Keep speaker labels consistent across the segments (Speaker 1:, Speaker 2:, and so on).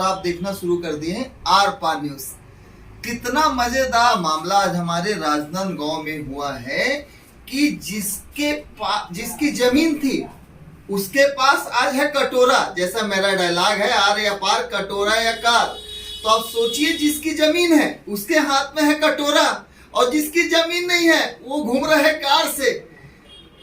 Speaker 1: आप देखना शुरू कर दिए हैं आर पार न्यूज। कितना मजेदार मामला आज हमारे राजनांदगांव में हुआ है कि जिसकी जमीन थी उसके पास आज है कटोरा। जैसा मेरा डायलॉग है, आर या पार, कटोरा या कार। तो आप सोचिए, जिसकी जमीन है उसके हाथ में है कटोरा, और जिसकी जमीन नहीं है वो घूम रहा है कार से।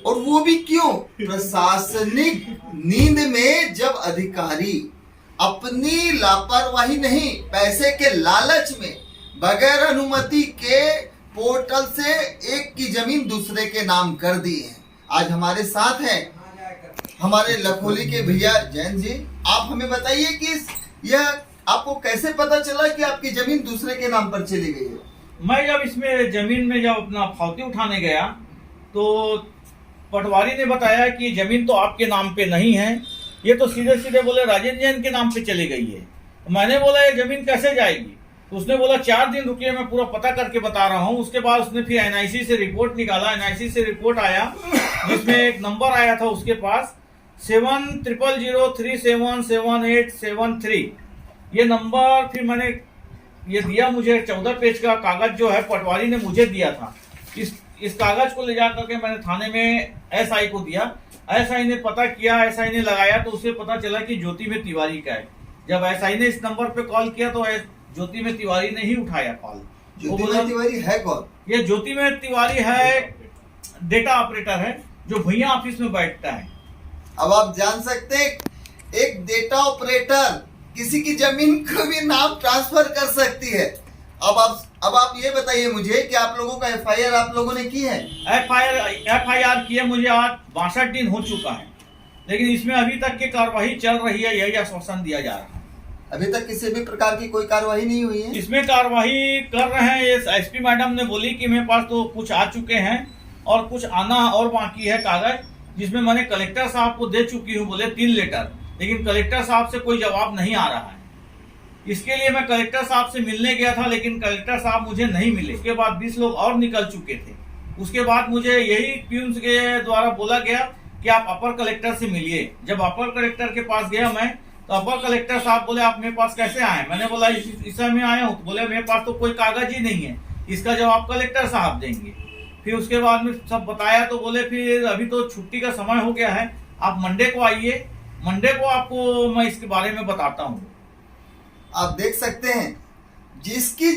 Speaker 1: और वो भी क्यों? प्रशासनिक नींद में, जब अधिकारी अपनी लापरवाही नहीं, पैसे के लालच में बगैर अनुमति के पोर्टल से एक की जमीन दूसरे के नाम कर दी है। आज हमारे साथ हैं हमारे लखोली के भैया जैन जी। आप हमें बताइए कि यह आपको कैसे पता चला कि आपकी जमीन दूसरे के नाम पर चली गई है?
Speaker 2: मैं जब इसमें जमीन में जब अपना फाउती उठाने गया तो पटवारी ने बताया कि जमीन तो आपके नाम पे नहीं है, ये तो सीधे सीधे बोले राजेंद्र जैन के नाम पे चली गई है। मैंने बोला ये जमीन कैसे जाएगी? तो उसने बोला 4 दिन रुकिए, मैं पूरा पता करके बता रहा हूँ। उसके बाद उसने फिर एनआईसी से रिपोर्ट निकाला। एनआईसी से रिपोर्ट आया जिसमें एक नंबर आया था उसके पास 7000377873। ये नंबर फिर मैंने ये दिया, मुझे 14 पेज का कागज जो है पटवारी ने मुझे दिया था। इस कागज को ले जा करके मैंने थाने में एसआई को दिया। एसआई ने पता किया, एसआई ने लगाया तो उसे पता चला कि ज्योति में तिवारी का है। जब एसआई ने इस नंबर पे कॉल किया तो ज्योति में तिवारी ने ही उठाया कॉल।
Speaker 1: ज्योति में तिवारी है कौन?
Speaker 2: ये ज्योति में तिवारी है, डेटा ऑपरेटर है जो भैया ऑफिस में बैठता है।
Speaker 1: अब आप जान सकते हैं, एक डेटा ऑपरेटर किसी की जमीन को भी नाम ट्रांसफर कर सकती है। अब आप ये बताइए मुझे कि आप लोगों का एफआईआर आप लोगों ने की है?
Speaker 2: एफआईआर किए मुझे आज 62 दिन हो चुका है, लेकिन इसमें अभी तक की कार्रवाई चल रही है, यही आश्वासन दिया जा रहा है।
Speaker 1: अभी तक किसी भी प्रकार की कोई कार्रवाई नहीं हुई है?
Speaker 2: इसमें कार्रवाई कर रहे हैं। ये एसपी मैडम ने बोली कि मेरे पास तो कुछ आ चुके हैं और कुछ आना और बाकी है कागज, जिसमें मैंने कलेक्टर साहब को दे चुकी हूँ, बोले 3 लेटर, लेकिन कलेक्टर साहब से कोई जवाब नहीं आ रहा है। इसके लिए मैं कलेक्टर साहब से मिलने गया था, लेकिन कलेक्टर साहब मुझे नहीं मिले। उसके बाद 20 लोग और निकल चुके थे। उसके बाद मुझे यही प्यून्स के द्वारा बोला गया कि आप अपर कलेक्टर से मिलिए। जब अपर कलेक्टर के पास गया मैं, तो अपर कलेक्टर साहब बोले आप मेरे पास कैसे आए? मैंने बोला इस समय आया हूँ। तो बोले मेरे पास तो कोई कागज ही नहीं है, इसका जवाब कलेक्टर साहब देंगे। फिर उसके बाद में सब बताया तो बोले फिर अभी तो छुट्टी का समय हो गया है, आप मंडे को आइए, मंडे को आपको मैं इसके बारे में बताता हूँ।
Speaker 1: आप देख सकते हैं, जिसकी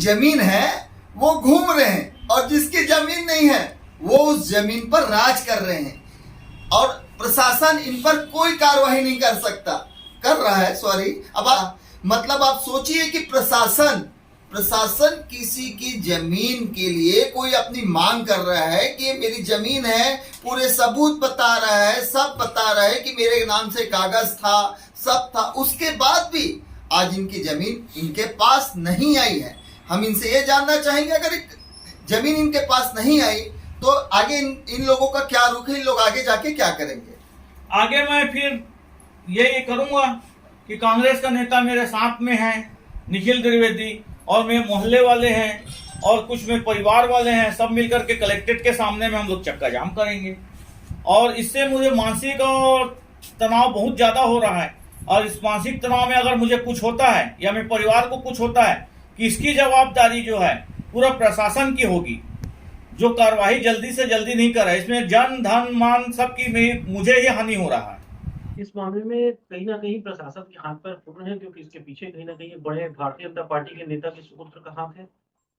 Speaker 1: जमीन है वो घूम रहे हैं, और जिसकी जमीन नहीं है वो उस जमीन पर राज कर रहे हैं, और प्रशासन इन पर कोई कार्रवाई नहीं कर रहा है। सॉरी। अब आप सोचिए कि प्रशासन किसी की जमीन के लिए कोई अपनी मांग कर रहा है कि ये मेरी जमीन है, पूरे सबूत बता रहा है, सब बता रहा है कि मेरे नाम से कागज था, सब था। उसके बाद भी आज इनकी जमीन इनके पास नहीं आई है। हम इनसे ये जानना चाहेंगे, अगर जमीन इनके पास नहीं आई तो आगे इन लोगों का क्या रुख है? इन लोग आगे जाके क्या करेंगे?
Speaker 2: आगे मैं फिर ये करूंगा कि कांग्रेस का नेता मेरे साथ में है, निखिल द्विवेदी, और मेरे मोहल्ले वाले हैं और कुछ मेरे परिवार वाले हैं, सब मिलकर के कलेक्ट्रेट के सामने में हम लोग चक्का जाम करेंगे। और इससे मुझे मानसिक और तनाव बहुत ज्यादा हो रहा है, और इस मानसिक तनाव में अगर मुझे कुछ होता है या मेरे परिवार को कुछ होता है, कि इसकी जवाबदारी जो है पूरा प्रशासन की होगी, जो कार्रवाई जल्दी से जल्दी नहीं कर रहा है। इसमें जन धन मान सबकी मुझे ही हानि हो रहा है।
Speaker 3: इस मामले में कहीं ना कहीं प्रशासन के हाथ पर फूट है, क्योंकि इसके पीछे कहीं ना कहीं बड़े भारतीय जनता पार्टी के नेता के सुपुत्र का हाथ है,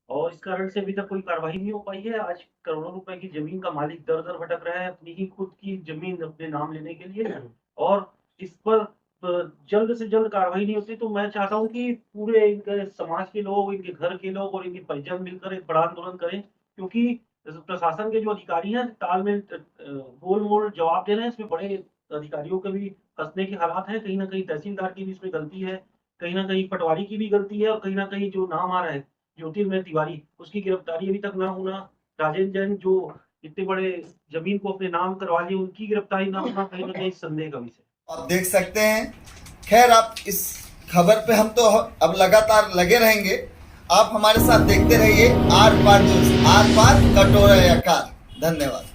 Speaker 3: और इस कारण से अभी तक कोई कार्रवाई नहीं हो पाई है। आज करोड़ों रुपए की जमीन का मालिक दर दर भटक रहा है अपनी ही खुद की जमीन अपने नाम लेने के लिए, और इस पर जल्द से जल्द कार्रवाई नहीं होती। तो मैं चाहता हूँ कि पूरे इनके समाज के लोग, इनके घर के लोग और इनके परिजन मिलकर एक बड़ा आंदोलन करें, क्योंकि प्रशासन के जो अधिकारी हैं तालमेल गोल मोल जवाब दे रहे हैं। इसमें बड़े अधिकारियों के भी फंसने के हालात हैं। कहीं ना कहीं तहसीलदार की भी इसमें गलती है, कहीं ना कहीं पटवारी की भी गलती है, और कहीं ना कहीं जो नाम आ रहा है ज्योति में तिवारी, उसकी गिरफ्तारी अभी तक ना होना, राजेंद्र जैन जो इतने बड़े जमीन को अपने नाम करवा लिए, उनकी गिरफ्तारी ना होना कहीं ना कहीं संदेह का विषय।
Speaker 1: आप देख सकते हैं। खैर, आप इस खबर पे हम तो अब लगातार लगे रहेंगे। आप हमारे साथ देखते रहिए आर पार न्यूज, आर पार कटोरा या कार। धन्यवाद।